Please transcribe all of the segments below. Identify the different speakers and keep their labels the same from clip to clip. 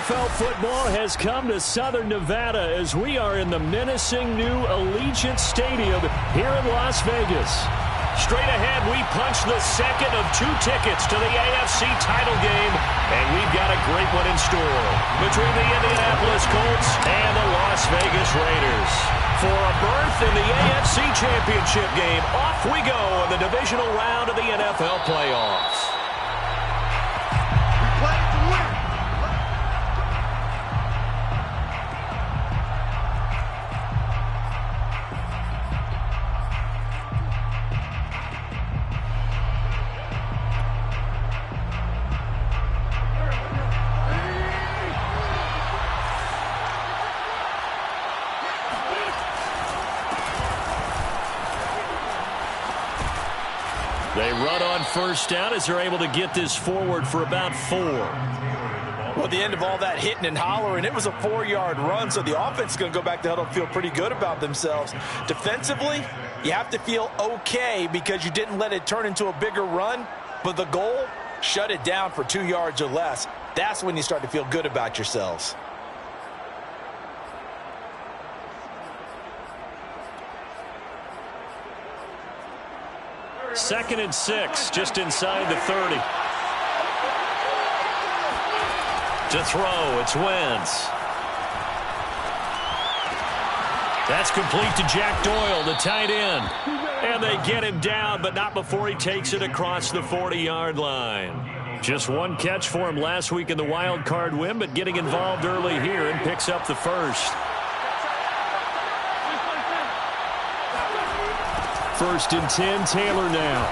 Speaker 1: NFL football has come to Southern Nevada as we are in the menacing new Allegiant Stadium here in Las Vegas. Straight ahead, we punch the second of 2 tickets to the AFC title game, and we've got a great one in store between the Indianapolis Colts and the Las Vegas Raiders. For a berth in the AFC Championship game, off we go in the divisional round of the NFL playoffs.
Speaker 2: We play to win.
Speaker 1: They run on first down as they're able to get this forward for about 4.
Speaker 3: Well, at the end of all that hitting and hollering, it was a 4-yard run, so the offense is going to go back to huddle and feel pretty good about themselves. Defensively, you have to feel okay because you didn't let it turn into a bigger run, but the goal, shut it down for 2 yards or less. That's when you start to feel good about yourselves.
Speaker 1: Second and 6, just inside the 30. To throw, it's Wentz. That's complete to Jack Doyle, the tight end. And they get him down, but not before he takes it across the 40-yard line. Just one catch for him last week in the wild card win, but getting involved early here and picks up the first. First and 10, Taylor now.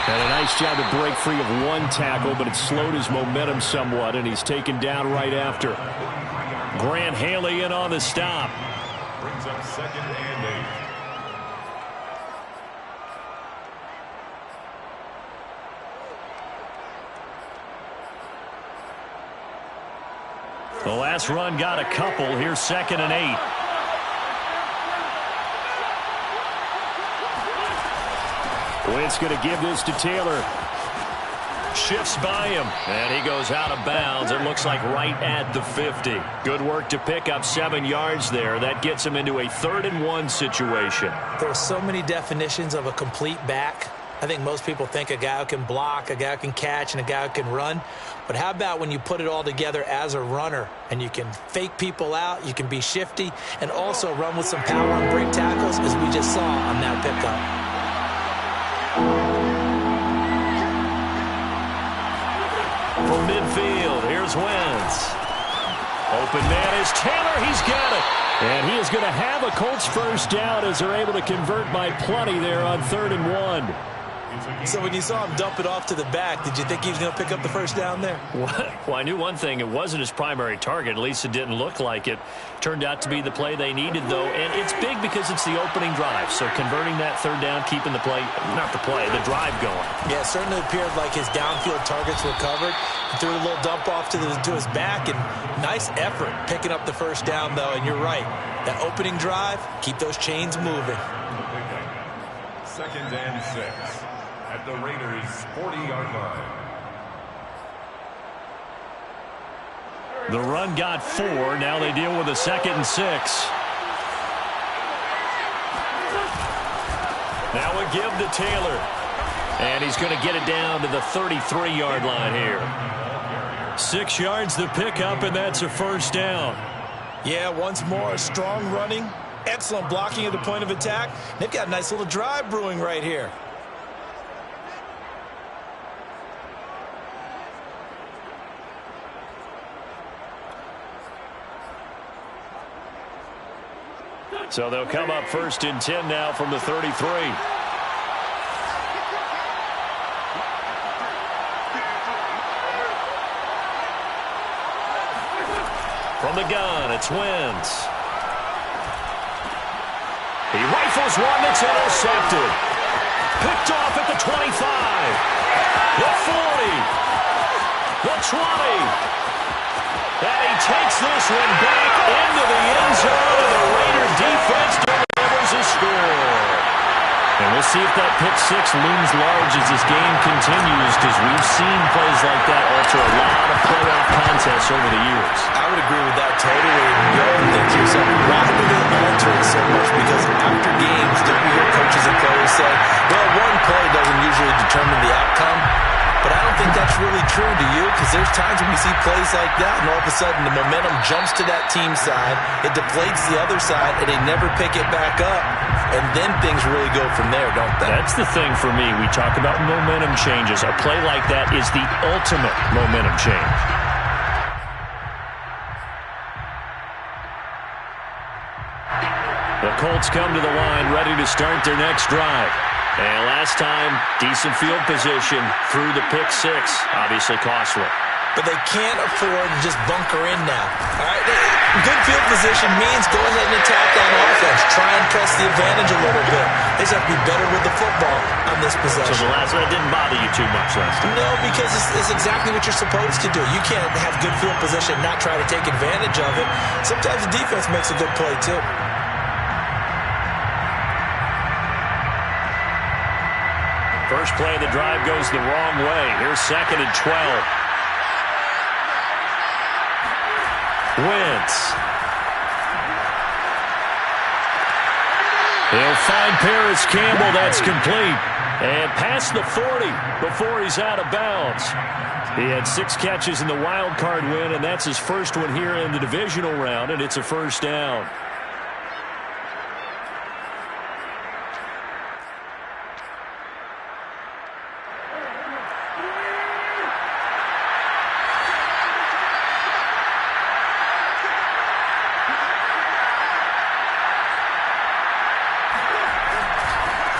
Speaker 1: And a nice job to break free of one tackle, but it slowed his momentum somewhat, and he's taken down right after. Grant Haley in on the stop.
Speaker 4: Brings up 2nd and 8.
Speaker 1: The last run got a couple. Here's 2nd and 8. Wentz going to give this to Taylor. Shifts by him, and he goes out of bounds. It looks like right at the 50. Good work to pick up 7 yards there. That gets him into a 3rd and 1 situation.
Speaker 3: There are so many definitions of a complete back. I think most people think a guy who can block, a guy who can catch, and a guy who can run. But how about when you put it all together as a runner, and you can fake people out, you can be shifty, and also run with some power and break tackles, as we just saw on that pickup.
Speaker 1: From midfield, here's Wentz. Open man is Taylor. He's got it. And he is going to have a Colts first down as they're able to convert by plenty there on 3rd and 1.
Speaker 3: So when you saw him dump it off to the back, did you think he was going to pick up the first down there?
Speaker 1: Well, I knew one thing. It wasn't his primary target. At least it didn't look like it. Turned out to be the play they needed, though. And it's big because it's the opening drive. So converting that 3rd down, keeping the drive going.
Speaker 3: Yeah, it certainly appeared like his downfield targets were covered. He threw a little dump off to his back, and nice effort picking up the first down, though. And you're right. That opening drive, keep those chains moving.
Speaker 4: 2nd and 6. At the Raiders' 40-yard line.
Speaker 1: The run got 4. Now they deal with a 2nd and 6. Now a give to Taylor. And he's going to get it down to the 33-yard line here. 6 yards to pick up, and that's a first down.
Speaker 3: Yeah, once more, strong running, excellent blocking at the point of attack. They've got a nice little drive brewing right here.
Speaker 1: So they'll come up 1st and 10 now from the 33. From the gun, it's Wentz. He rifles one that's intercepted. Picked off at the 25. The 40. The 20. And he takes this one back into the end zone, and the Raider defense delivers a score. And we'll see if that pick 6 looms large as this game continues, because we've seen plays like that alter a lot of contests over the years.
Speaker 3: I would agree with that totally. You often think to yourself, why do they alter it so much? Because after games, don't you hear coaches and players say, well, one play doesn't usually determine the outcome. But I don't think that's really true, do you? Because there's times when we see plays like that, and all of a sudden the momentum jumps to that team side, it deflates the other side, and they never pick it back up. And then things really go from there, don't they?
Speaker 1: That's the thing for me. We talk about momentum changes. A play like that is the ultimate momentum change. The Colts come to the line, ready to start their next drive. And last time, decent field position through the pick six. Obviously costly.
Speaker 3: But they can't afford to just bunker in now. All right? Good field position means go ahead and attack on offense. Try and press the advantage a little bit. They just have to be better with the football on this possession.
Speaker 1: So the last one didn't bother you too much last time?
Speaker 3: No, because it's exactly what you're supposed to do. You can't have good field position and not try to take advantage of it. Sometimes the defense makes a good play, too.
Speaker 1: First play of the drive goes the wrong way. Here's 2nd and 12. Wentz. He'll find Paris Campbell. That's complete. And past the 40 before he's out of bounds. He had 6 catches in the wild card win, and that's his first one here in the divisional round, and it's a first down.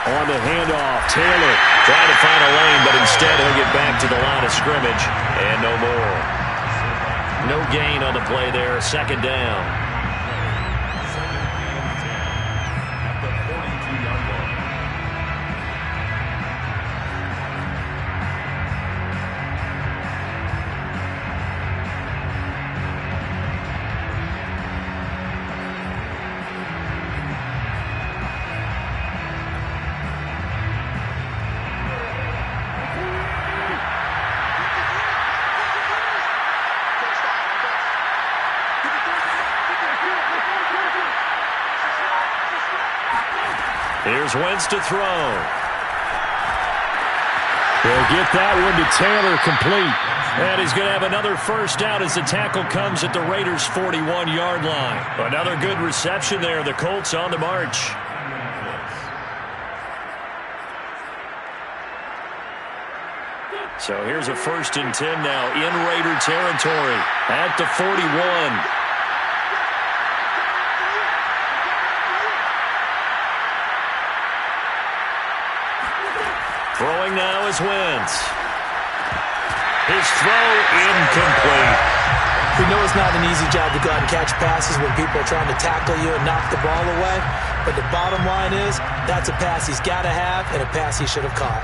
Speaker 1: On the handoff, Taylor trying to find a lane, but instead he'll get back to the line of scrimmage, and no more. No gain on the play there, 2nd down.
Speaker 4: At the 42-yard line.
Speaker 1: Here's Wentz to throw. They'll get that one to Taylor, complete. And he's going to have another first down as the tackle comes at the Raiders' 41-yard line. Another good reception there. The Colts on the march. So here's a 1st and 10 now in Raider territory at the 41. Throwing now is Wentz. His throw incomplete.
Speaker 3: We know it's not an easy job to go out and catch passes when people are trying to tackle you and knock the ball away. But the bottom line is that's a pass he's got to have and a pass he should have caught.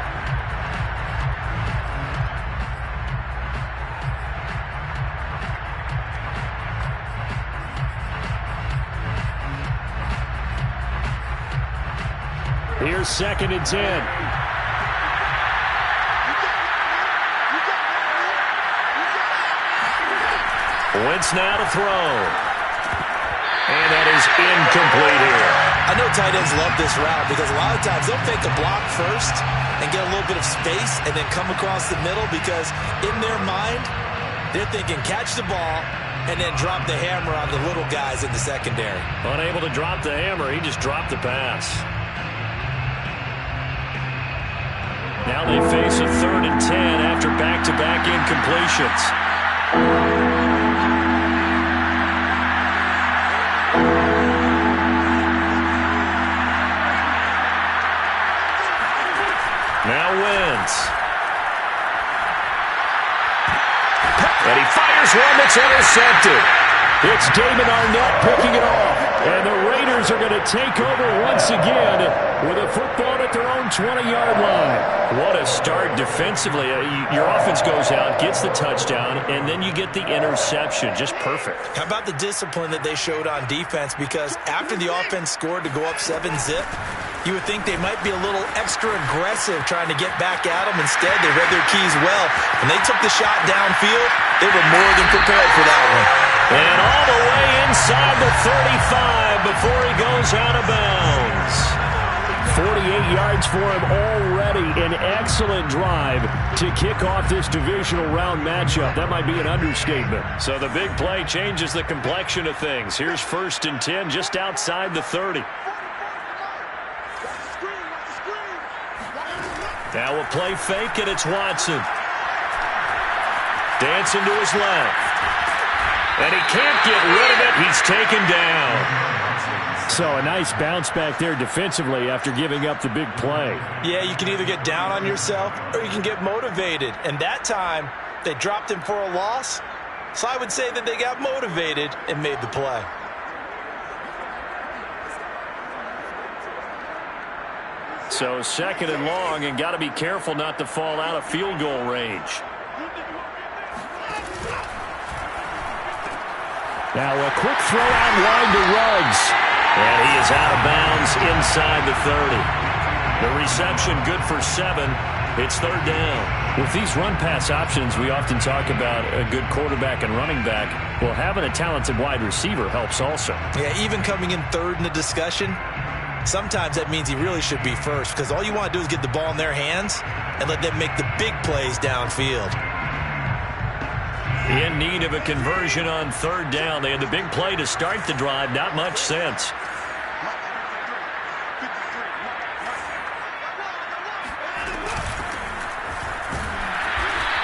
Speaker 1: Here's 2nd and 10. Wentz now to throw. And that is incomplete here.
Speaker 3: I know tight ends love this route because a lot of times they'll fake a block first and get a little bit of space and then come across the middle because in their mind, they're thinking catch the ball and then drop the hammer on the little guys in the secondary.
Speaker 1: Unable to drop the hammer, he just dropped the pass. Now they face a 3rd and 10 after back-to-back incompletions. Now Wentz. And he fires one that's intercepted. It's Damon Arnett picking it off. And the Raiders are going to take over once again with a football at their own 20-yard line. What a start defensively. Your offense goes out, gets the touchdown, and then you get the interception. Just perfect.
Speaker 3: How about the discipline that they showed on defense? Because after the offense scored to go up 7-zip, You would think they might be a little extra aggressive trying to get back at them. Instead, they read their keys well. When they took the shot downfield, they were more than prepared for that one.
Speaker 1: And all the way inside the 35 before he goes out of bounds. 48 yards for him already. An excellent drive to kick off this divisional round matchup. That might be an understatement. So the big play changes the complexion of things. Here's 1st and 10 just outside the 30. Now a play fake, and it's Watson. Dancing to his left. And he can't get rid of it. He's taken down. So a nice bounce back there defensively after giving up the big play.
Speaker 3: Yeah, you can either get down on yourself or you can get motivated. And that time, they dropped him for a loss. So I would say that they got motivated and made the play.
Speaker 1: So 2nd and long, and got to be careful not to fall out of field goal range. Now a quick throw out line to Ruggs. And he is out of bounds inside the 30. The reception good for 7. It's 3rd down. With these run-pass options, we often talk about a good quarterback and running back. Well, having a talented wide receiver helps also.
Speaker 3: Yeah, even coming in 3rd in the discussion, sometimes that means he really should be first, because all you want to do is get the ball in their hands and let them make the big plays downfield.
Speaker 1: In need of a conversion on 3rd down. They had the big play to start the drive. Not much sense.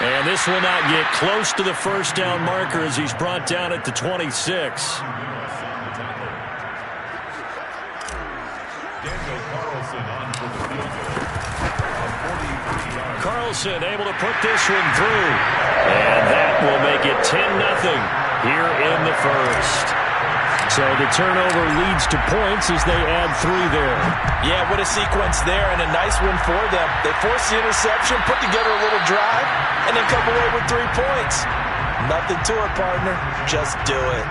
Speaker 1: And this will not get close to the 1st down marker as he's brought down at the 26. Carlson able to put this one through. And that will make it 10-0 here in the 1st. So the turnover leads to points as they add 3 there.
Speaker 3: Yeah, what a sequence there, and a nice one for them. They force the interception, put together a little drive, and then come away with 3 points. Nothing to it, partner. Just do it.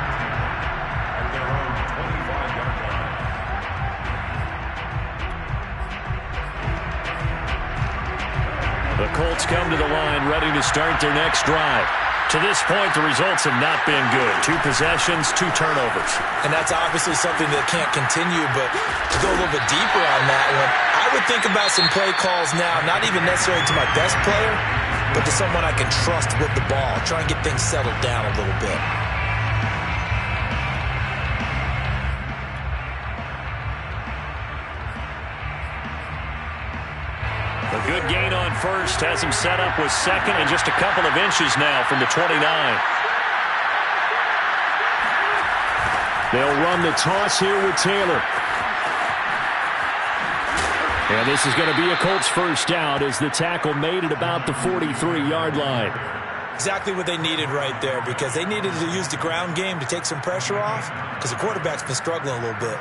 Speaker 1: The Colts come to the line ready to start their next drive. To this point, the results have not been good. 2 possessions, 2 turnovers.
Speaker 3: And that's obviously something that can't continue, but to go a little bit deeper on that one, I would think about some play calls now, not even necessarily to my best player, but to someone I can trust with the ball. Try and get things settled down a little bit.
Speaker 1: A good gain on 1st has him set up with 2nd and just a couple of inches now from the 29. They'll run the toss here with Taylor. And this is going to be a Colts 1st down as the tackle made at about the 43-yard line.
Speaker 3: Exactly what they needed right there, because they needed to use the ground game to take some pressure off, because the quarterback's been struggling a little bit.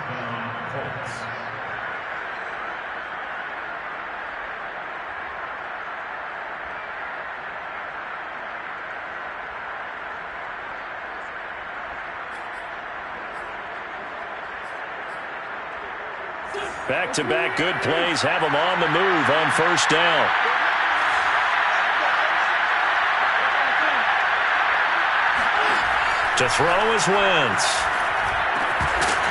Speaker 1: Back-to-back good plays have them on the move on 1st down. To throw is Wentz.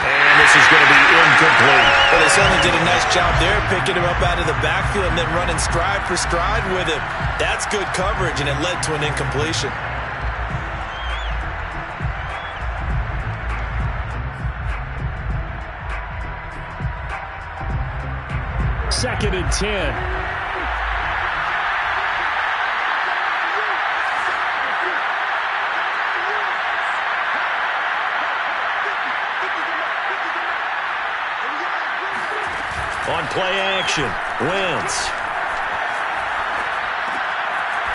Speaker 1: And this is going to be incomplete.
Speaker 3: Well, they certainly did a nice job there, picking him up out of the backfield and then running stride for stride with him. That's good coverage, and it led to an incompletion.
Speaker 1: 2nd and 10. On play action, Wentz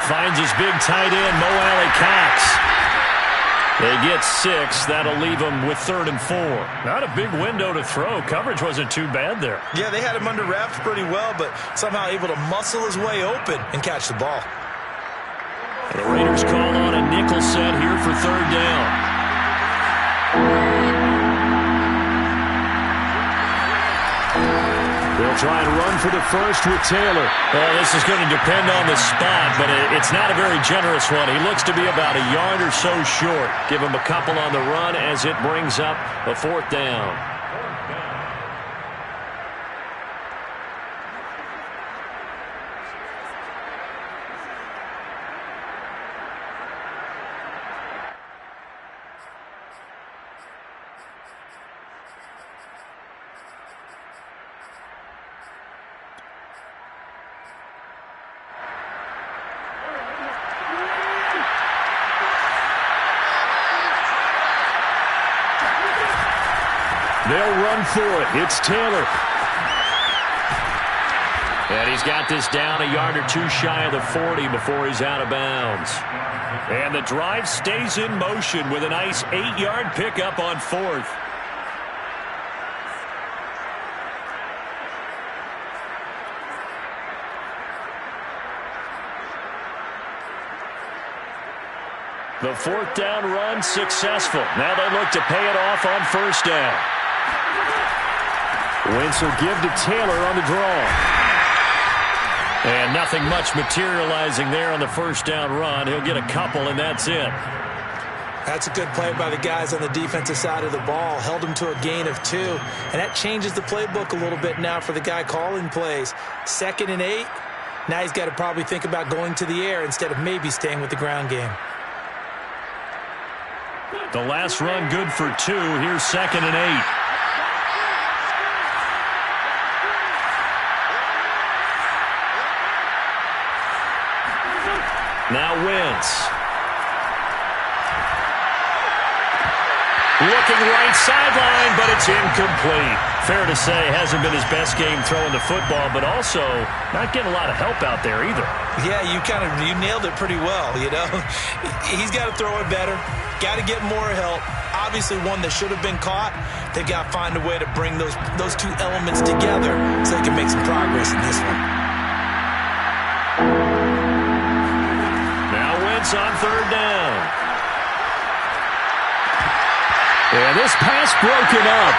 Speaker 1: finds his big tight end, Mo Alley-Cox. They get 6. That'll leave them with 3rd and 4. Not a big window to throw. Coverage wasn't too bad there.
Speaker 3: Yeah, they had him under wraps pretty well, but somehow able to muscle his way open and catch the ball.
Speaker 1: The Raiders call on a nickel set here for 3rd down. They'll They'll try and run for the first with Taylor.
Speaker 2: Well, this is going to depend on the spot, but it's not a very generous one. He looks to be about a yard or so short. Give him a couple on the run as it brings up a 4th down.
Speaker 1: They'll run for it. It's Taylor.
Speaker 2: And he's got this down a yard or two shy of the 40 before he's out of bounds.
Speaker 1: And the drive stays in motion with a nice 8-yard pickup on 4th. The 4th down run successful. Now they look to pay it off on 1st down. Wentz will give to Taylor on the draw.
Speaker 2: And nothing much materializing there on the 1st down run. He'll get a couple, and that's it.
Speaker 3: That's a good play by the guys on the defensive side of the ball. Held him to a gain of 2. And that changes the playbook a little bit now for the guy calling plays. 2nd and 8. Now he's got to probably think about going to the air instead of maybe staying with the ground game.
Speaker 1: The last run good for 2. Here's 2nd and 8. Now Wentz. Looking right sideline, but it's incomplete. Fair to say, hasn't been his best game throwing the football, but also not getting a lot of help out there either.
Speaker 3: Yeah, you nailed it pretty well, you know. He's got to throw it better. Got to get more help. Obviously one that should have been caught. They've got to find a way to bring those two elements together so they can make some progress in this one.
Speaker 1: Now Wentz on 3rd down. And this pass broken up.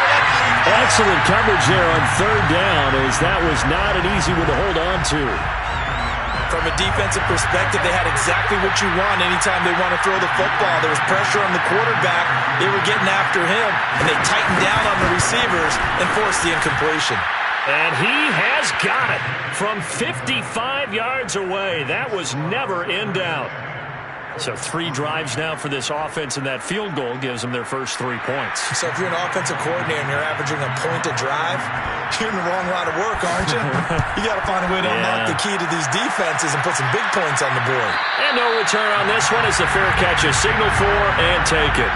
Speaker 1: Excellent coverage there on 3rd down, as that was not an easy one to hold on to.
Speaker 3: From a defensive perspective, they had exactly what you want anytime they want to throw the football. There was pressure on the quarterback. They were getting after him, and they tightened down on the receivers and forced the incompletion.
Speaker 1: And he has got it from 55 yards away. That was never in doubt. So 3 drives now for this offense, and that field goal gives them their first 3 points.
Speaker 3: So if you're an offensive coordinator and you're averaging a point a drive, you're in the wrong line of work, aren't you? You got to find a way to unlock the key to these defenses and put some big points on the board.
Speaker 1: And no return on this one as the fair catch is signaled for and take it.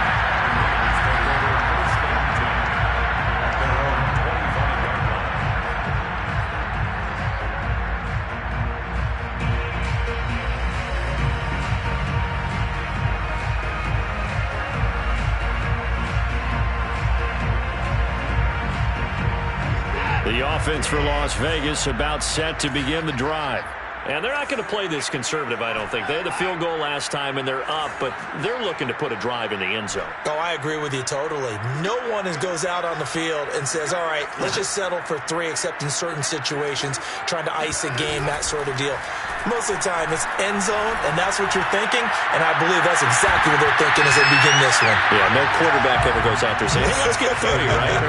Speaker 1: The offense for Las Vegas about set to begin the drive. And they're not going to play this conservative, I don't think. They had the field goal last time, and they're up, but they're looking to put a drive in the end zone.
Speaker 3: Oh, I agree with you totally. No one goes out on the field and says, all right, let's just settle for 3, except in certain situations, trying to ice a game, that sort of deal. Most of the time, it's end zone, and that's what you're thinking, and I believe that's exactly what they're thinking as they begin this one.
Speaker 1: Yeah, no quarterback ever goes out there saying, hey, let's get 30, right?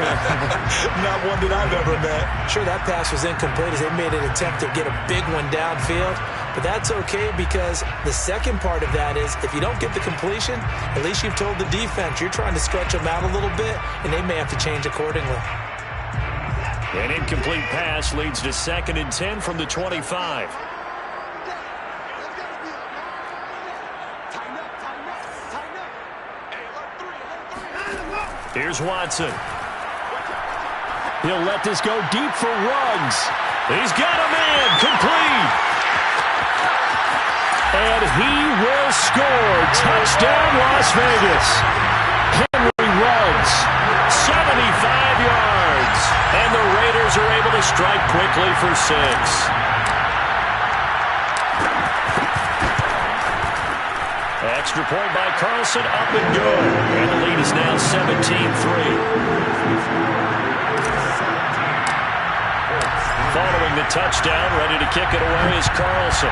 Speaker 3: Not one that I've ever met. Sure, that pass was incomplete as they made an attempt to get a big one downfield, but that's okay because the second part of that is if you don't get the completion, at least you've told the defense you're trying to stretch them out a little bit, and they may have to change accordingly.
Speaker 1: An incomplete pass leads to 2nd and 10 from the 25. Here's Watson. He'll let this go deep for Ruggs. He's got a man complete. And he will score. Touchdown, Las Vegas. Henry Ruggs, 75 yards. And the Raiders are able to strike quickly for 6. Extra point by Carlson, up and go. And the lead is now 17-3.
Speaker 2: Following the touchdown, ready to kick it away is Carlson.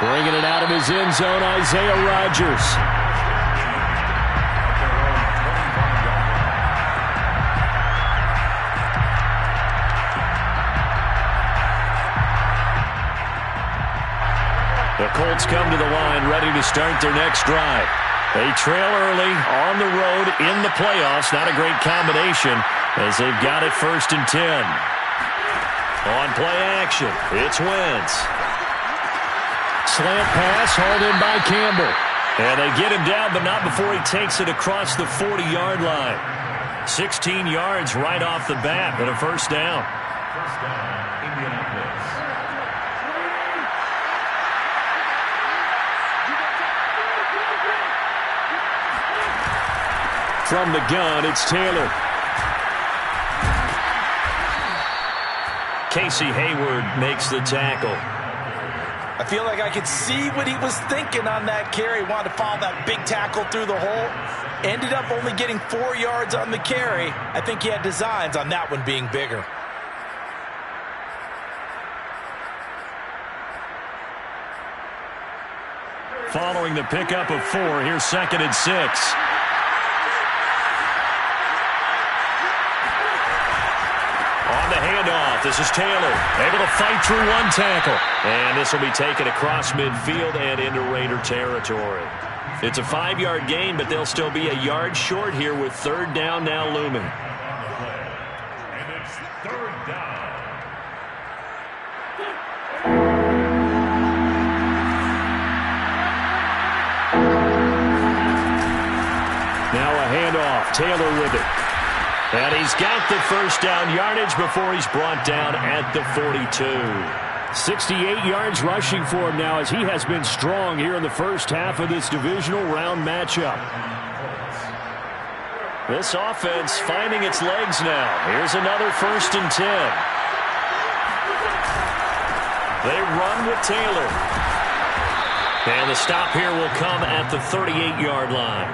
Speaker 1: Bringing it out of his end zone, Isaiah Rodgers.
Speaker 2: The Colts come to the line, ready to start their next drive. They trail early on the road in the playoffs. Not a great combination as they've got it 1st and 10. On play action, it's Wentz.
Speaker 1: Slant pass hauled in by Campbell.
Speaker 2: And they get him down, but not before he takes it across the 40-yard line. 16 yards right off the bat, but a first down.
Speaker 4: First down, Indianapolis.
Speaker 1: From the gun, it's Taylor.
Speaker 2: Casey Hayward makes the tackle.
Speaker 3: I feel like I could see what he was thinking on that carry. Wanted to follow that big tackle through the hole. Ended up only getting 4 yards on the carry. I think he had designs on that one being bigger.
Speaker 2: Following the pickup of 4, here's 2nd and 6. On the handoff, this is Taylor, able to fight through one tackle. And this will be taken across midfield and into Raider territory. It's a 5-yard gain, but they'll still be a yard short here with 3rd down now looming.
Speaker 4: And it's 3rd down.
Speaker 1: Now a handoff. Taylor with it.
Speaker 2: And he's got the 1st down yardage before he's brought down at the 42.
Speaker 1: 68 yards rushing for him now as he has been strong here in the first half of this divisional round matchup.
Speaker 2: This offense finding its legs now. Here's another 1st and 10. They run with Taylor. And the stop here will come at the 38-yard line.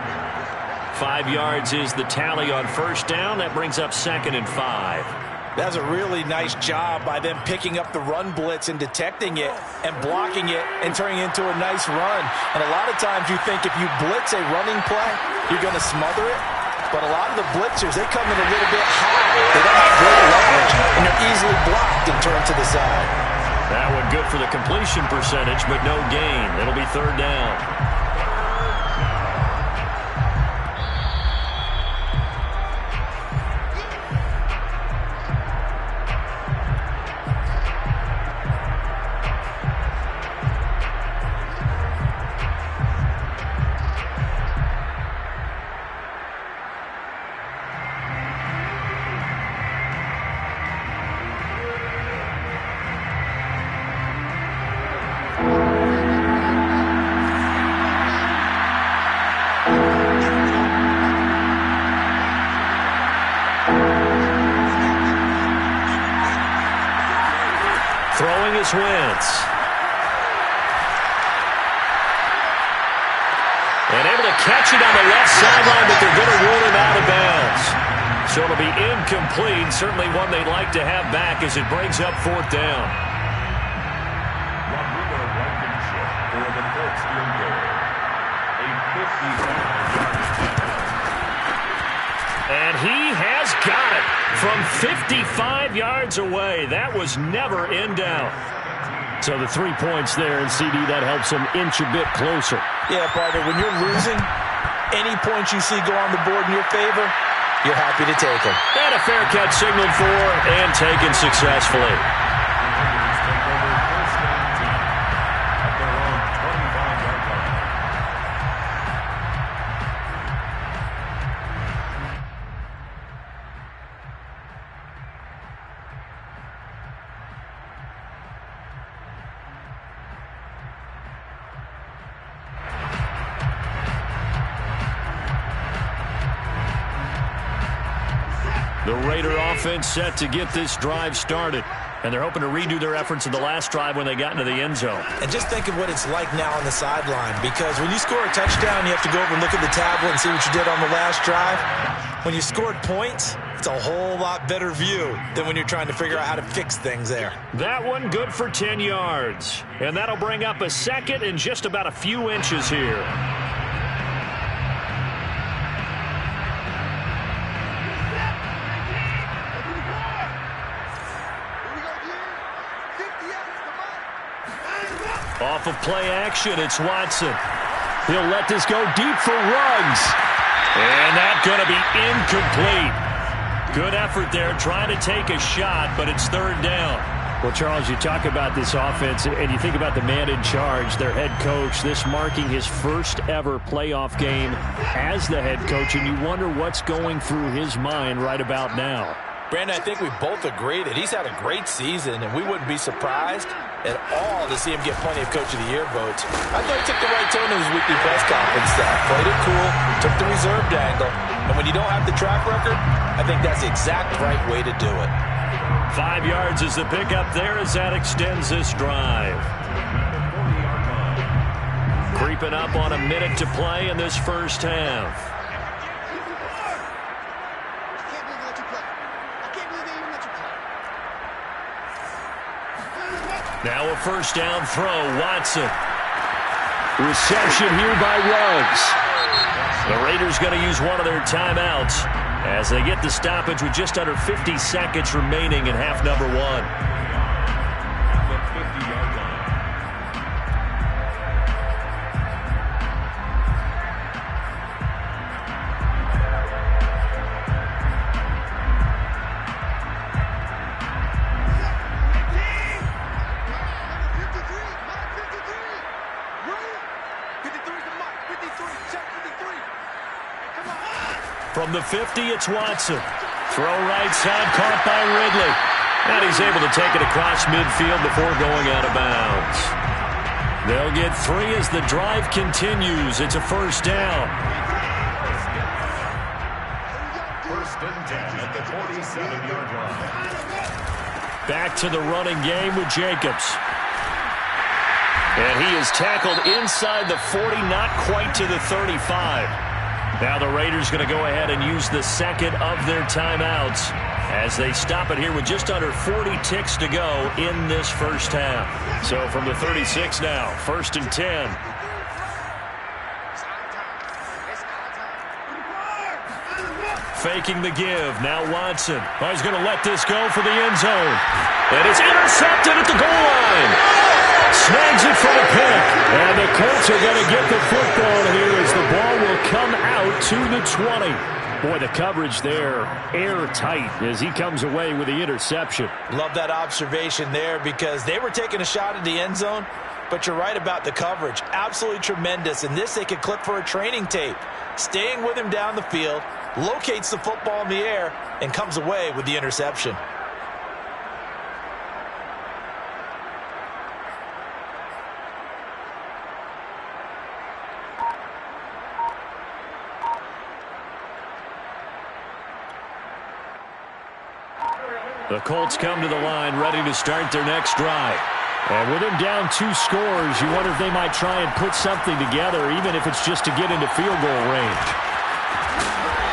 Speaker 2: 5 yards is the tally on 1st down. That brings up 2nd and 5.
Speaker 3: That's a really nice job by them picking up the run blitz and detecting it and blocking it and turning it into a nice run. And a lot of times you think if you blitz a running play, you're going to smother it. But a lot of the blitzers, they come in a little bit high. They don't have great leverage, and they're easily blocked and turned to the side.
Speaker 2: That one good for the completion percentage, but no gain. It'll be 3rd down. Throwing is Wentz. And able to catch it on the left sideline, but they're going to rule him out of bounds. So it'll be incomplete. Certainly one they'd like to have back as it brings up 4th down.
Speaker 4: Rodrigo Blankenship for the Colts field goal. A 55-yard attempt.
Speaker 2: And he has got it from 55 yards away. That was never in doubt.
Speaker 1: So the 3 points there, and CD, that helps them inch a bit closer.
Speaker 3: Yeah, partner, when you're losing, any points you see go on the board in your favor, you're happy to take them.
Speaker 2: And a fair catch signaled for and taken successfully.
Speaker 4: Take over 1st and 10 at their own 25-yard line.
Speaker 2: The Raider offense set to get this drive started. And they're hoping to redo their efforts in the last drive when they got into the end zone.
Speaker 3: And just think of what it's like now on the sideline, because when you score a touchdown, you have to go over and look at the tablet and see what you did on the last drive. When you scored points, it's a whole lot better view than when you're trying to figure out how to fix things there.
Speaker 1: That one good for 10 yards. And that'll bring up a second and just about a few inches here. Off of play action, it's Watson. He'll let this go deep for Ruggs. And that's going to be incomplete. Good effort there, trying to take a shot, but it's third down. Well, Charles, you talk about this offense, and you think about the man in charge, their head coach, this marking his first ever playoff game as the head coach, and you wonder what's going through his mind right about now.
Speaker 3: Brandon, I think we both agree that he's had a great season, and we wouldn't be surprised at all to see him get plenty of Coach of the Year votes. I thought he took the right tone in his weekly press conference. Played it cool, took the reserved angle, and when you don't have the track record, I think that's the exact right way to do it.
Speaker 1: 5 yards is the pickup there as that extends this drive. Creeping up on a minute to play in this first half. Now a first down throw, Watson. Reception here by Ruggs. The Raiders going to use one of their timeouts as they get the stoppage with just under 50 seconds remaining in half number one.
Speaker 4: The 50-yard line.
Speaker 1: From the 50, it's Watson. Throw right side, caught by Ridley. And he's able to take it across midfield before going out of bounds. They'll get 3 as the drive continues. It's a first down.
Speaker 4: First and 10 at the 47-yard line.
Speaker 1: Back to the running game with Jacobs. And he is tackled inside the 40, not quite to the 35. Now the Raiders going to go ahead and use the second of their timeouts as they stop it here with just under 40 ticks to go in this first half. So from the 36 now, first and 10. Faking the give. Now Watson. Oh, he's going to let this go for the end zone. And it's intercepted at the goal line. Snags it for the pick. And the Colts are going to get the football here as the ball will come out to the 20. Boy, the coverage there, airtight as he comes away with the interception.
Speaker 3: Love that observation there because they were taking a shot at the end zone, but you're right about the coverage. Absolutely tremendous. And this they could clip for a training tape. Staying with him down the field, locates the football in the air, and comes away with the interception.
Speaker 1: The Colts come to the line ready to start their next drive. And with him down 2 scores, you wonder if they might try and put something together, even if it's just to get into field goal range.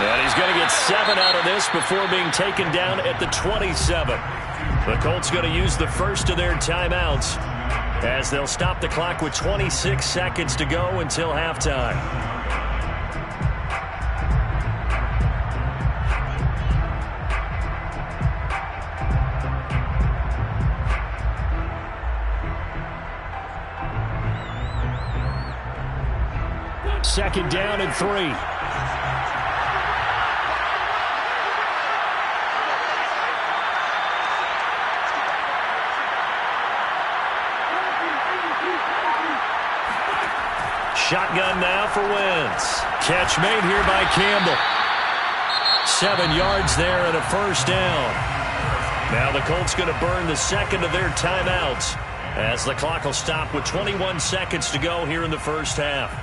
Speaker 1: And he's going to get 7 out of this before being taken down at the 27. The Colts going to use the first of their timeouts as they'll stop the clock with 26 seconds to go until halftime. Second down and 3. Shotgun now for Wentz. Catch made here by Campbell. 7 yards there and a first down. Now the Colts going to burn the second of their timeouts as the clock will stop with 21 seconds to go here in the first half.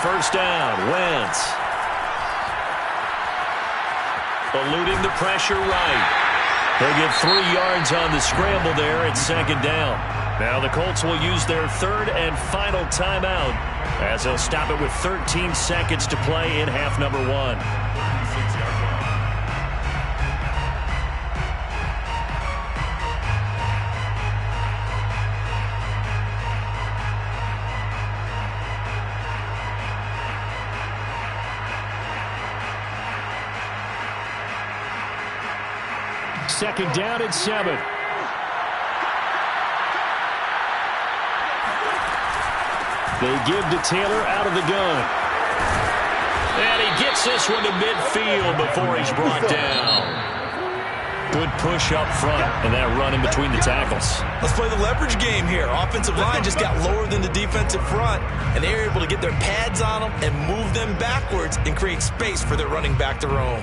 Speaker 2: first down. Wentz. Eluding the pressure right. He'll get 3 yards on the scramble there at second down. Now the Colts will use their third and final timeout as they'll stop it with 13 seconds to play in half number 1.
Speaker 1: Second down and 7. They give to Taylor out of the gun.
Speaker 2: And he gets this one to midfield before he's brought down. Good push up front and that run in between the tackles.
Speaker 3: Let's play the leverage game here. Offensive line just got lower than the defensive front, and they were able to get their pads on them and move them backwards and create space for their running back to roam.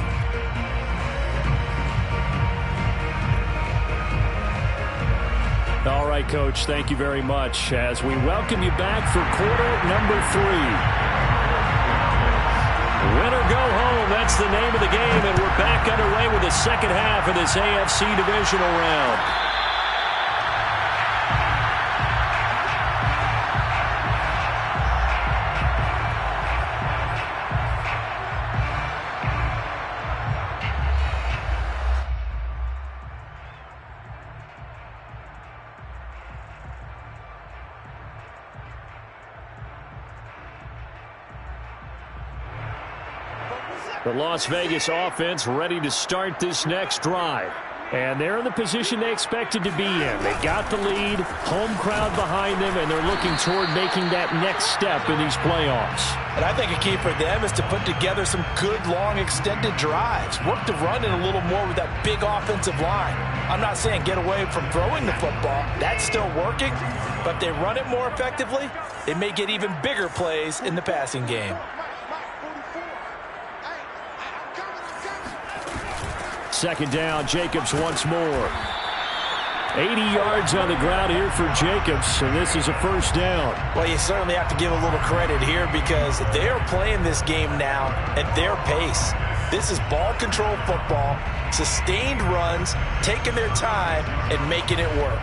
Speaker 1: All right, Coach, thank you very much as we welcome you back for quarter number 3. Win or go home, that's the name of the game, and we're back underway with the second half of this AFC divisional round. The Las Vegas offense ready to start this next drive. And they're in the position they expected to be in. They got the lead, home crowd behind them, and they're looking toward making that next step in these playoffs.
Speaker 3: And I think a key for them is to put together some good, long, extended drives. Work the run in a little more with that big offensive line. I'm not saying get away from throwing the football. That's still working. But if they run it more effectively, they may get even bigger plays in the passing game.
Speaker 1: Second down, Jacobs once more. 80 yards on the ground here for Jacobs, and this is a first down.
Speaker 3: Well, you certainly have to give a little credit here because they're playing this game now at their pace. This is ball control football, sustained runs, taking their time, and making it work.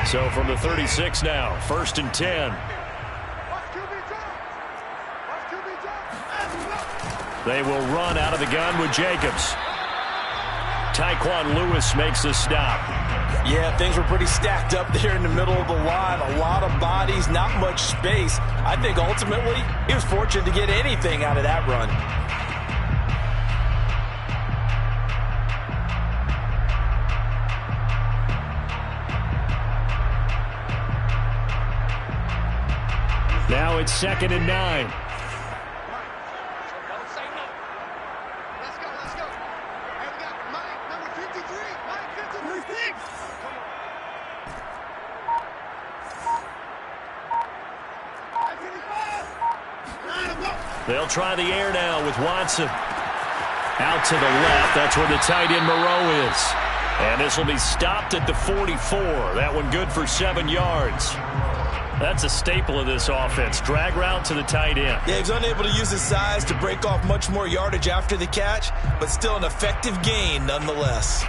Speaker 2: So from the 36 now, first and 10. They will run out of the gun with Jacobs. Tyquan Lewis makes the stop.
Speaker 3: Yeah, things were pretty stacked up there in the middle of the line. A lot of bodies, not much space. I think ultimately he was fortunate to get anything out of that run.
Speaker 1: Now it's second and 9.
Speaker 2: They'll try the air now with Watson. Out to the left. That's where the tight end Moreau is. And this will be stopped at the 44. That one good for 7 yards. That's a staple of this offense. Drag route to the tight end.
Speaker 3: Yeah, he's unable to use his size to break off much more yardage after the catch, but still an effective gain nonetheless.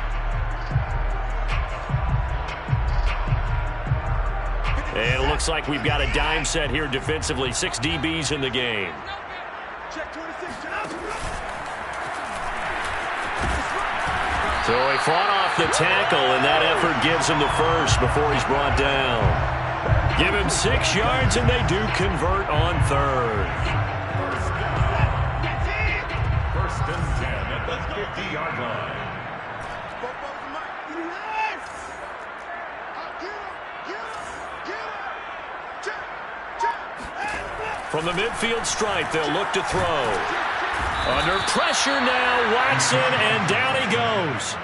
Speaker 2: And it looks like we've got a dime set here defensively. 6 DBs in the game. So he fought off the tackle, and that effort gives him the first before he's brought down. Give him 6 yards, and they do convert on third.
Speaker 4: First and 10 at the 50-yard line.
Speaker 2: From the midfield stripe, they'll look to throw. Under pressure now, Watson, and down he goes.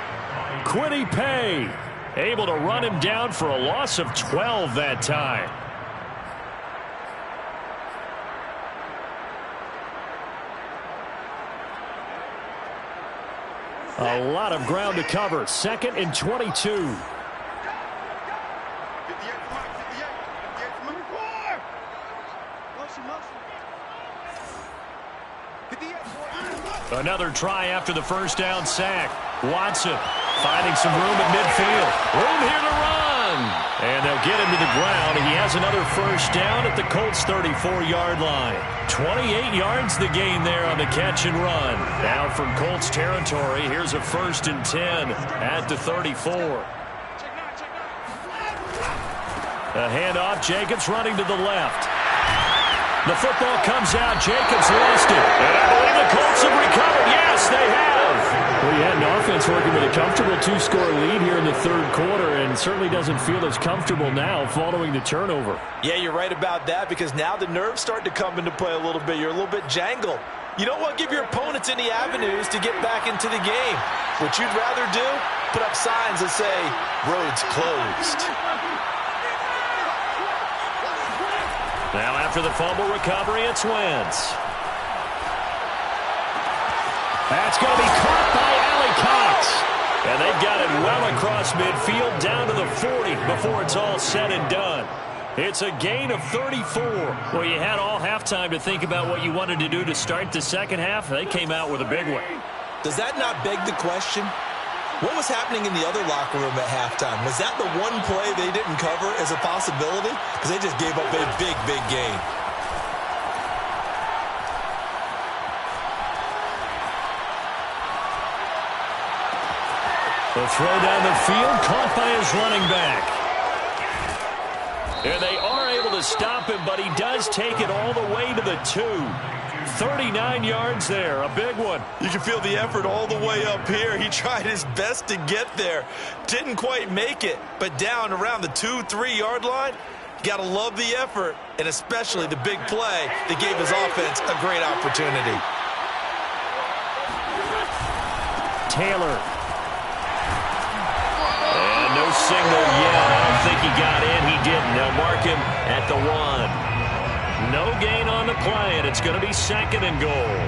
Speaker 2: Quiddy Pay able to run him down for a loss of 12 that time.
Speaker 1: A lot of ground to cover. 2nd and 22. Another try after the first down sack. Watson finding some room at midfield. Room here to run. And they'll get him to the ground. He has another first down at the Colts' 34-yard line. 28 yards the gain there on the catch and run. Now from Colts territory, here's a 1st and 10 at the 34. A handoff. Jacobs running to the left. The football comes out. Jacobs lost it. And I believe the Colts have recovered. Yes, they have. Well, you had an offense working with a comfortable 2-score lead here in the 3rd quarter, and certainly doesn't feel as comfortable now following the turnover.
Speaker 3: Yeah, you're right about that, because now the nerves start to come into play a little bit. You're a little bit jangled. You don't want to give your opponents any avenues to get back into the game. What you'd rather do, put up signs that say, roads closed.
Speaker 1: Now after the fumble recovery, it's Wentz. That's going to be caught by Allie Cox. And they've got it well across midfield down to the 40 before it's all said and done. It's a gain of 34. Well, you had all halftime to think about what you wanted to do to start the second half. They came out with a big one.
Speaker 3: Does that not beg the question? What was happening in the other locker room at halftime? Was that the one play they didn't cover as a possibility? Because they just gave up a big, big gain.
Speaker 1: The throw down the field, caught by his running back. And they are able to stop him, but he does take it all the way to the 2. 39 yards there, a big one.
Speaker 3: You can feel the effort all the way up here. He tried his best to get there. Didn't quite make it, but down around the 2-3 yard line, you got to love the effort, and especially the big play that gave his offense a great opportunity.
Speaker 1: Taylor. And no signal yet. I don't think he got in. He didn't. They'll mark him at the 1. No gain on the play, and it's going to be 2nd and goal.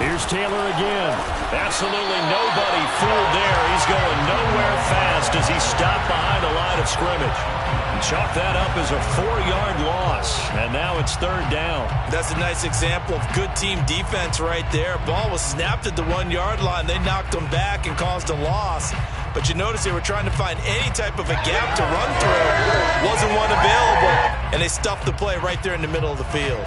Speaker 1: Here's Taylor again. Absolutely nobody fooled there. He's going nowhere fast as he's stopped behind the line of scrimmage. Chalk that up as a 4-yard loss, and now it's 3rd down.
Speaker 3: That's a nice example of good team defense right there. Ball was snapped at the 1-yard line. They knocked him back and caused a loss. But you notice they were trying to find any type of a gap to run through. Wasn't one available, and they stuffed the play right there in the middle of the field.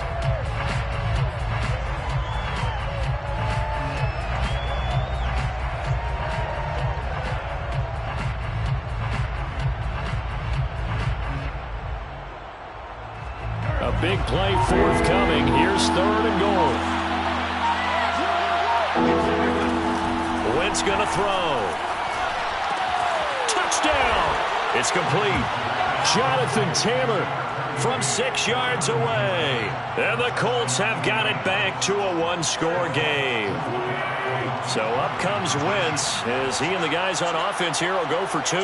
Speaker 1: A big play forthcoming. Here's 3rd and goal. Wentz going to throw. Touchdown. It's complete. Jonathan Taylor from 6 yards away. And the Colts have got it back to a 1-score game. So up comes Wentz as he and the guys on offense here will go for 2.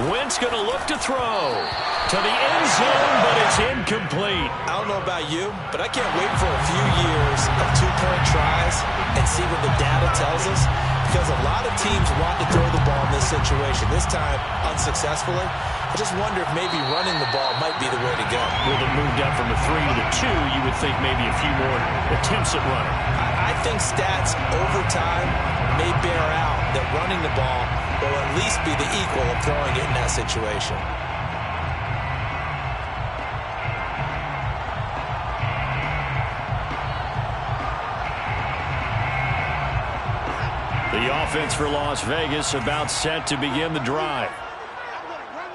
Speaker 1: Wentz going to look to throw to the end zone, but it's incomplete.
Speaker 3: I don't know about you, but I can't wait for a few years of 2-point tries and see what the data tells us, because a lot of teams want to throw the ball in this situation. This time, unsuccessfully. I just wonder if maybe running the ball might be the way to go.
Speaker 1: With it moved up from the 3 to the 2, you would think maybe a few more attempts at running.
Speaker 3: I think stats over time may bear out that running the ball will at least be the equal of throwing it in that situation.
Speaker 1: The offense for Las Vegas about set to begin the drive.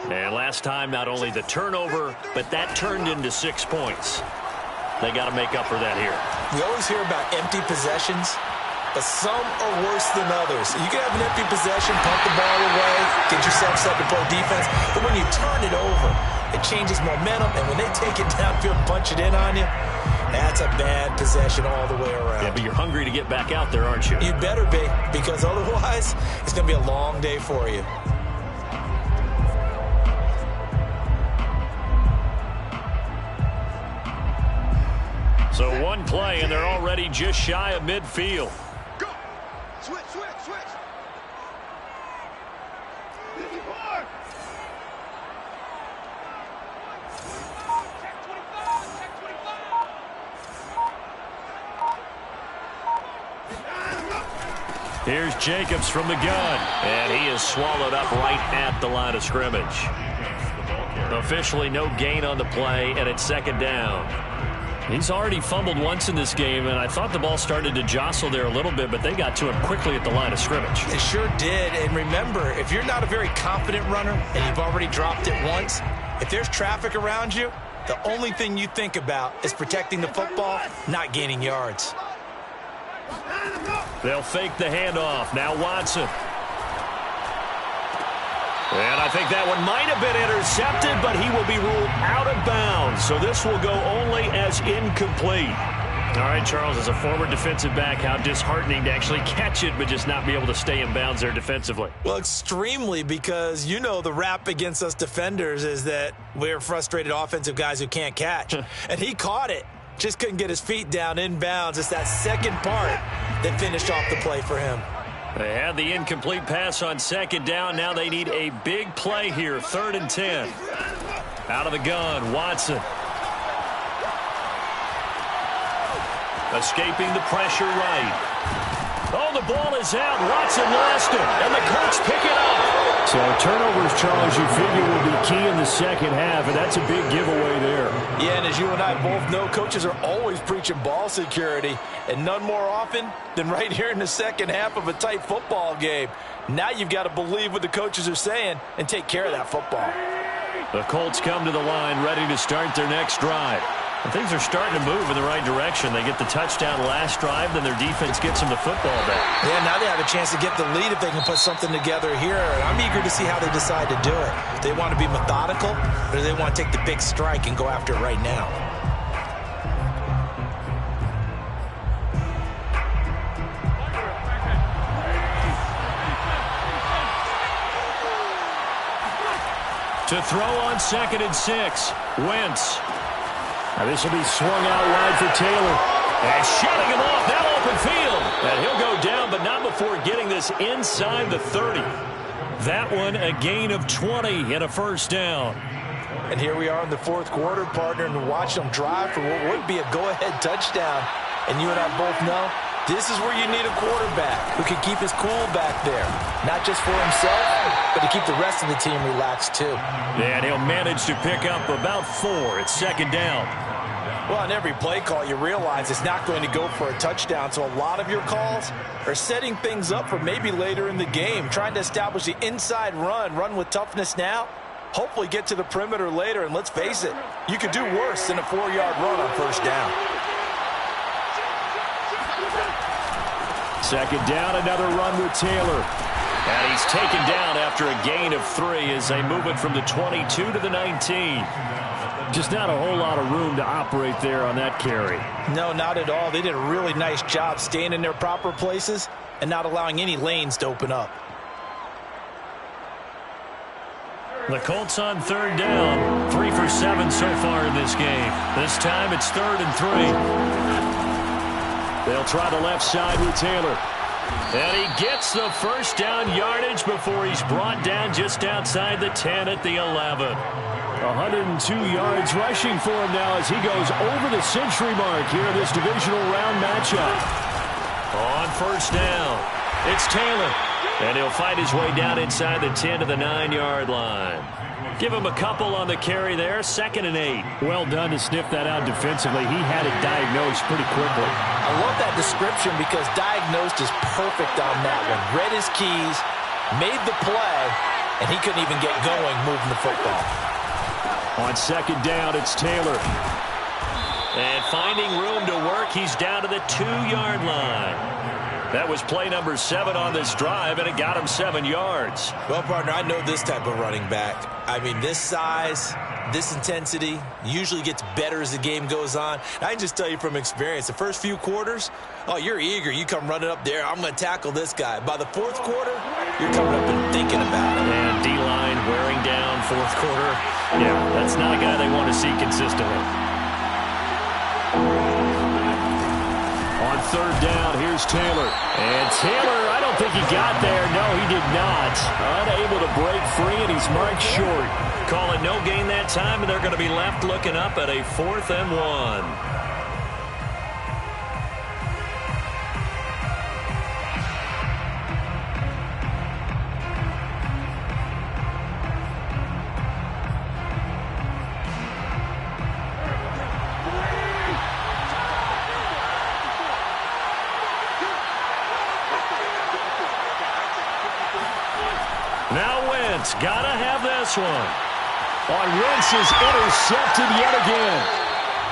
Speaker 1: And last time, not only the turnover, but that turned into 6 points. They got to make up for that here.
Speaker 3: We always hear about empty possessions, but some are worse than others. You can have an empty possession, punt the ball away, get yourself set to play defense. But when you turn it over, it changes momentum, and when they take it downfield and punch it in on you, that's a bad possession all the way around.
Speaker 2: Yeah, but you're hungry to get back out there, aren't you?
Speaker 3: You better be, because otherwise, it's going to be a long day for you.
Speaker 1: So one play, and they're already just shy of midfield.
Speaker 5: Go! Switch, switch, switch!
Speaker 1: Here's Jacobs from the gun.
Speaker 2: And he is swallowed up right at the line of scrimmage. Officially no gain on the play, and it's second down.
Speaker 1: He's already fumbled once in this game, and I thought the ball started to jostle there a little bit, but they got to him quickly at the line of scrimmage.
Speaker 3: It sure did. And remember, if you're not a very confident runner and you've already dropped it once, if there's traffic around you, the only thing you think about is protecting the football, not gaining yards.
Speaker 1: They'll fake the handoff. Now Watson. And I think that one might have been intercepted, but he will be ruled out of bounds. So this will go only as incomplete. All right, Charles, as a former defensive back, how disheartening to actually catch it, but just not be able to stay in bounds there defensively.
Speaker 3: Well, extremely, because you know the rap against us defenders is that we're frustrated offensive guys who can't catch. And he caught it. Just couldn't get his feet down in bounds. It's that second part that finished off the play for him.
Speaker 1: They had the incomplete pass on second down. Now they need a big play here. 3rd and 10. Out of the gun, Watson. Escaping the pressure right. Oh, the ball is out. Watson lost it, and the Colts pick it up. So turnovers, Charles, you figure will be key in the second half, and that's a big giveaway there.
Speaker 3: Yeah, and as you and I both know, coaches are always preaching ball security, and none more often than right here in the second half of a tight football game. Now you've got to believe what the coaches are saying and take care of that football.
Speaker 1: The Colts come to the line, ready to start their next drive. And things are starting to move in the right direction. They get the touchdown last drive, then their defense gets them the football back.
Speaker 3: Yeah, now they have a chance to get the lead if they can put something together here. And I'm eager to see how they decide to do it. Do they want to be methodical, or do they want to take the big strike and go after it right now?
Speaker 1: To throw on 2nd and 6, Wentz. Now this will be swung out wide for Taylor. And shutting him off, now open field. And he'll go down, but not before getting this inside the 30. That one a gain of 20 and a first down.
Speaker 3: And here we are in the 4th quarter, partner, and watch them drive for what would be a go-ahead touchdown. And you and I both know this is where you need a quarterback who can keep his cool back there. Not just for himself, but to keep the rest of the team relaxed too.
Speaker 1: And he'll manage to pick up about 4. It's 2nd down.
Speaker 3: Well, on every play call, you realize it's not going to go for a touchdown. So a lot of your calls are setting things up for maybe later in the game, trying to establish the inside run with toughness now. Hopefully get to the perimeter later, and let's face it, you could do worse than a 4-yard run on first down.
Speaker 1: 2nd down, another run with Taylor. And he's taken down after a gain of 3 as they move it from the 22 to the 19. Just not a whole lot of room to operate there on that carry.
Speaker 3: No, not at all. They did a really nice job staying in their proper places and not allowing any lanes to open up.
Speaker 1: The Colts on 3rd down. 3 for 7 so far in this game. This time it's 3rd and 3. They'll try the left side with Taylor. And he gets the first down yardage before he's brought down just outside the 10 at the 11. 102 yards rushing for him now as he goes over the century mark here in this divisional round matchup. On first down, it's Taylor. And he'll fight his way down inside the 10 to the 9-yard line. Give him a couple on the carry there. 2nd and 8. Well done to sniff that out defensively. He had it diagnosed pretty quickly.
Speaker 3: I love that description because diagnosed is perfect on that one. Read his keys, made the play, and he couldn't even get going moving the football.
Speaker 1: On 2nd down, it's Taylor. And finding room to work, he's down to the 2-yard line.
Speaker 2: That was play number 7 on this drive, and it got him 7 yards.
Speaker 3: Well, partner, I know this type of running back. I mean, this size, this intensity usually gets better as the game goes on. I can just tell you from experience, the first few quarters, oh, you're eager. You come running up there, I'm going to tackle this guy. By the fourth quarter, you're coming up and thinking about it.
Speaker 2: And D-line wearing down fourth quarter. Yeah, that's not a guy they want to see consistently. On third down, here's Taylor. And Taylor, I don't think he got there. No, he did not. Unable to break free, and he's marked short. Call it no gain that time, and they're going to be left looking up at a 4th and 1. Gotta have this one. On Wentz is intercepted yet again.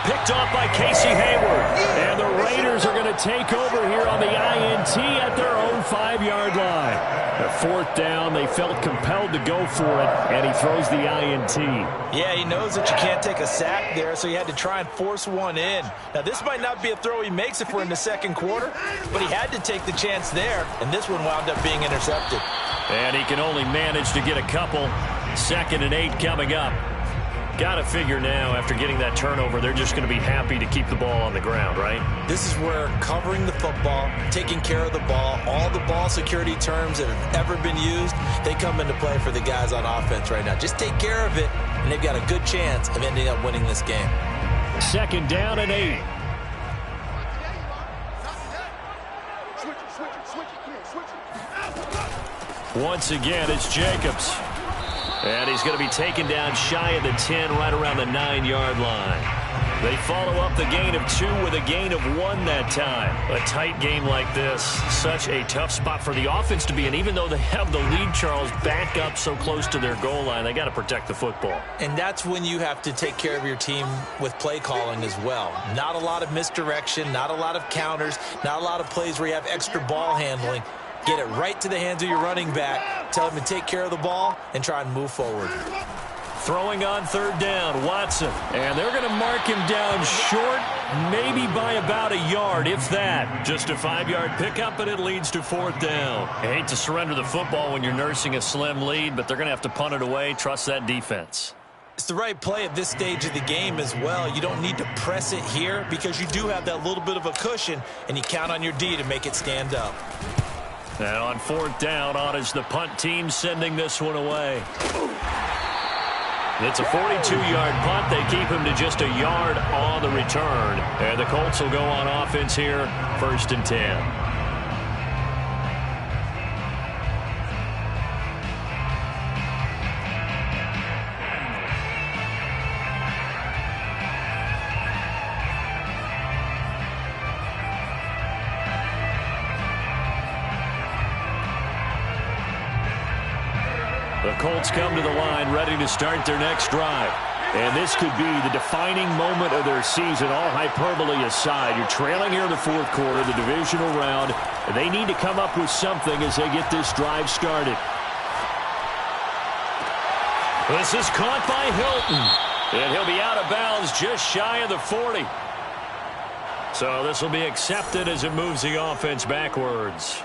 Speaker 2: Picked off by Casey Hayward. And the Raiders are going to take over here on the INT at their own 5-yard line. A 4th down, they felt compelled to go for it, and he throws the INT.
Speaker 3: Yeah, he knows that you can't take a sack there, so he had to try and force one in. Now, this might not be a throw he makes if we're in the second quarter, but he had to take the chance there, and this one wound up being intercepted.
Speaker 2: And he can only manage to get a couple. 2nd and 8 coming up. Got to figure now, after getting that turnover, they're just going to be happy to keep the ball on the ground, right?
Speaker 3: This is where covering the football, taking care of the ball, all the ball security terms that have ever been used, they come into play for the guys on offense right now. Just take care of it, and they've got a good chance of ending up winning this game.
Speaker 2: 2nd down and 8. Once again, it's Jacobs. And he's going to be taken down shy of the 10, right around the 9-yard line. They follow up the gain of 2 with a gain of 1 that time. A tight game like this, such a tough spot for the offense to be in. Even though they have the lead, Charles, back up so close to their goal line, they got to protect the football.
Speaker 3: And that's when you have to take care of your team with play calling as well. Not a lot of misdirection, not a lot of counters, not a lot of plays where you have extra ball handling. Get it right to the hands of your running back. Tell him to take care of the ball and try and move forward.
Speaker 2: Throwing on 3rd down, Watson. And they're going to mark him down short, maybe by about a yard, if that. Just a 5-yard pickup, and it leads to 4th down. I hate to surrender the football when you're nursing a slim lead, but they're going to have to punt it away. Trust that defense.
Speaker 3: It's the right play at this stage of the game as well. You don't need to press it here because you do have that little bit of a cushion, and you count on your D to make it stand up.
Speaker 2: And on 4th down, on is the punt team sending this one away. It's a 42-yard punt. They keep him to just a yard on the return. And the Colts will go on offense here, 1st and 10. The Colts come to the line ready to start their next drive. And this could be the defining moment of their season, all hyperbole aside. You're trailing here in the 4th quarter, the divisional round. And they need to come up with something as they get this drive started. This is caught by Hilton. And he'll be out of bounds just shy of the 40. So this will be accepted as it moves the offense backwards.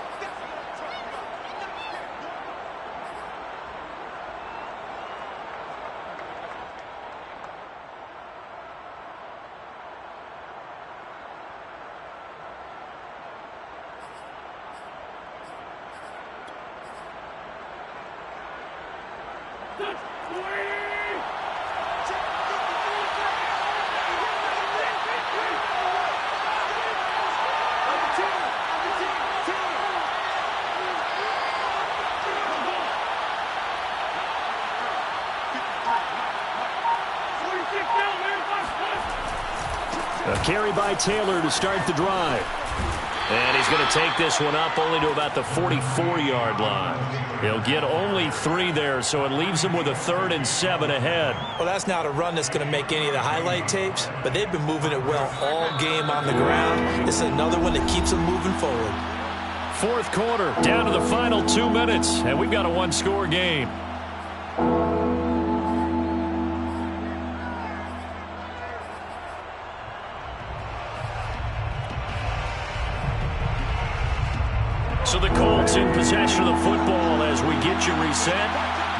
Speaker 2: A carry by Taylor to start the drive. And he's going to take this one up only to about the 44-yard line. He'll get only 3 there, so it leaves him with a 3rd and 7 ahead.
Speaker 3: Well, that's not a run that's going to make any of the highlight tapes, but they've been moving it well all game on the ground. This is another one that keeps them moving forward.
Speaker 1: fourth quarter, down to the final 2 minutes, and we've got a one-score game. So the Colts in possession of the football as we get you reset.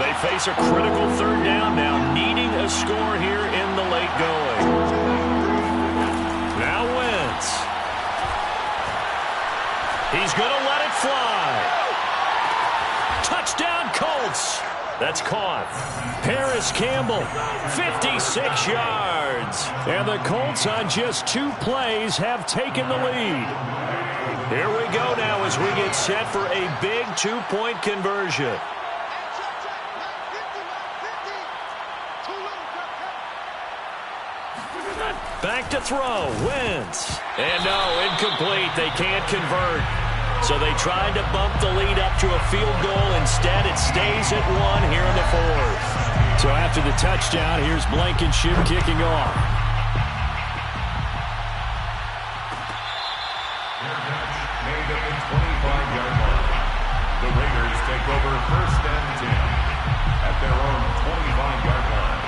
Speaker 1: They face a critical third down now, needing a score here in the late going. Now Wentz. He's going to let it fly. Touchdown Colts. That's caught. Paris Campbell, 56 yards. And the Colts on just 2 plays have taken the lead. Here we go now as we get set for a big 2-point conversion. Back to throw. Wentz. And no, incomplete. They can't convert. So they tried to bump the lead up to a field goal. Instead, it stays at 1 here in the fourth. So after the touchdown, here's Blankenship kicking off.
Speaker 4: Made at the 25-yard line. The Raiders take over 1st and 10 at their own 25-yard line.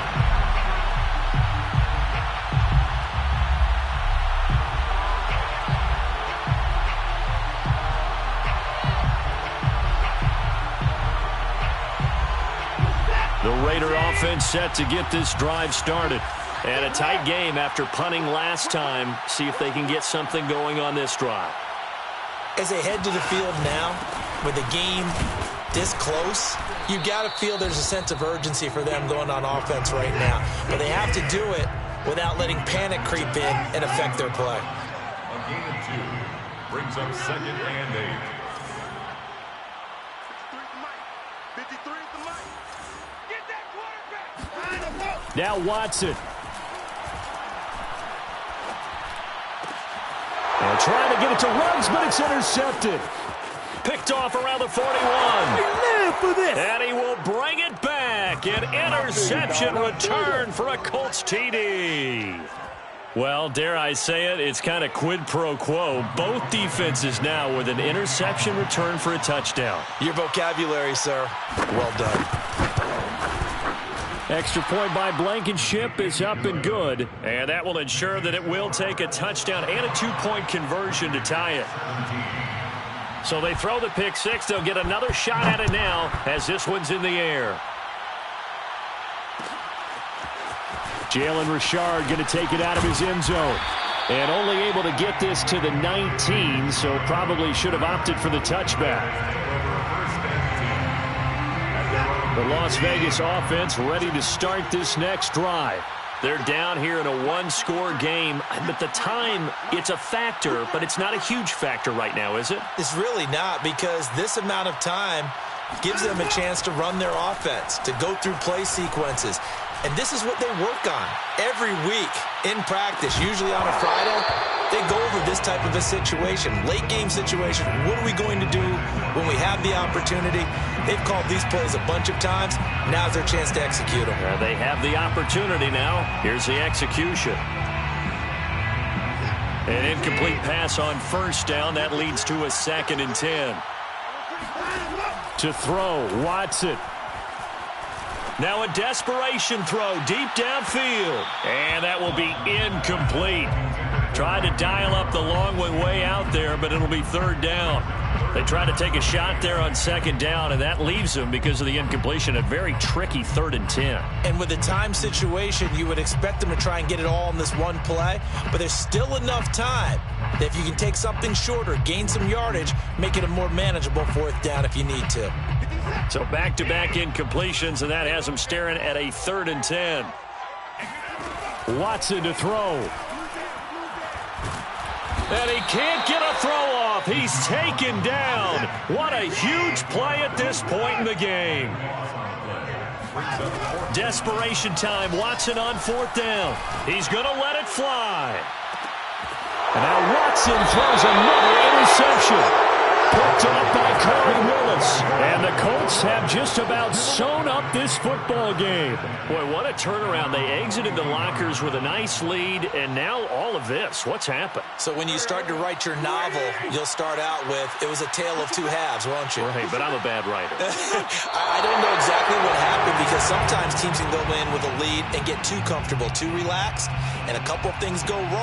Speaker 1: The Raider offense set to get this drive started. And a tight game after punting last time. See if they can get something going on this drive.
Speaker 3: As they head to the field now, with the game this close, you got to feel there's a sense of urgency for them going on offense right now. But they have to do it without letting panic creep in and affect their play.
Speaker 4: A gain of 2 brings up 2nd and 8.
Speaker 5: 53 at the mic. Get that quarterback.
Speaker 1: Now Watson. And trying to get it to Ruggs, but it's intercepted. Picked off around the 41. And he will bring it back. An interception return for a Colts TD. Well, dare I say it, it's kind of quid pro quo. Both defenses now with an interception return for a touchdown.
Speaker 3: Your vocabulary, sir. Well done.
Speaker 1: Extra point by Blankenship is up and good. And that will ensure that it will take a touchdown and a 2-point conversion to tie it. So they throw the pick 6. They'll get another shot at it now as this one's in the air. Jalen Richard going to take it out of his end zone. And only able to get this to the 19, so probably should have opted for the touchback. The Las Vegas offense ready to start this next drive. They're down here in a 1-score game, but the time, it's a factor, but it's not a huge factor right now, is it?
Speaker 3: It's really not, because this amount of time gives them a chance to run their offense, to go through play sequences. And this is what they work on every week in practice, usually on a Friday. They go over this type of a situation, late game situation. What are we going to do when we have the opportunity? They've called these plays a bunch of times. Now's their chance to execute them.
Speaker 1: They have the opportunity now. Here's the execution. An incomplete pass on 1st down. That leads to a 2nd and 10. To throw, Watson. Now a desperation throw deep downfield. And that will be incomplete. Tried to dial up the long way out there, but it'll be 3rd down. They try to take a shot there on 2nd down, and that leaves them, because of the incompletion, a very tricky 3rd and 10.
Speaker 3: And with the time situation, you would expect them to try and get it all in this one play, but there's still enough time that if you can take something shorter, gain some yardage, make it a more manageable 4th down if you need to.
Speaker 1: So back-to-back incompletions, and that has them staring at a 3rd and 10. Watson to throw. And he can't get a throw off. He's taken down. What a huge play at this point in the game. Desperation time. Watson on 4th down. He's going to let it fly. And now Watson throws another interception. Picked up by Corey Willis. And the Colts have just about sewn up this football game.
Speaker 2: Boy, what a turnaround. They exited the lockers with a nice lead, and now all of this. What's happened?
Speaker 3: So when you start to write your novel, you'll start out with, it was a tale of two halves, won't you?
Speaker 2: Right, but I'm a bad writer.
Speaker 3: I don't know exactly what happened, because sometimes teams can go in with a lead and get too comfortable, too relaxed, and a couple of things go wrong.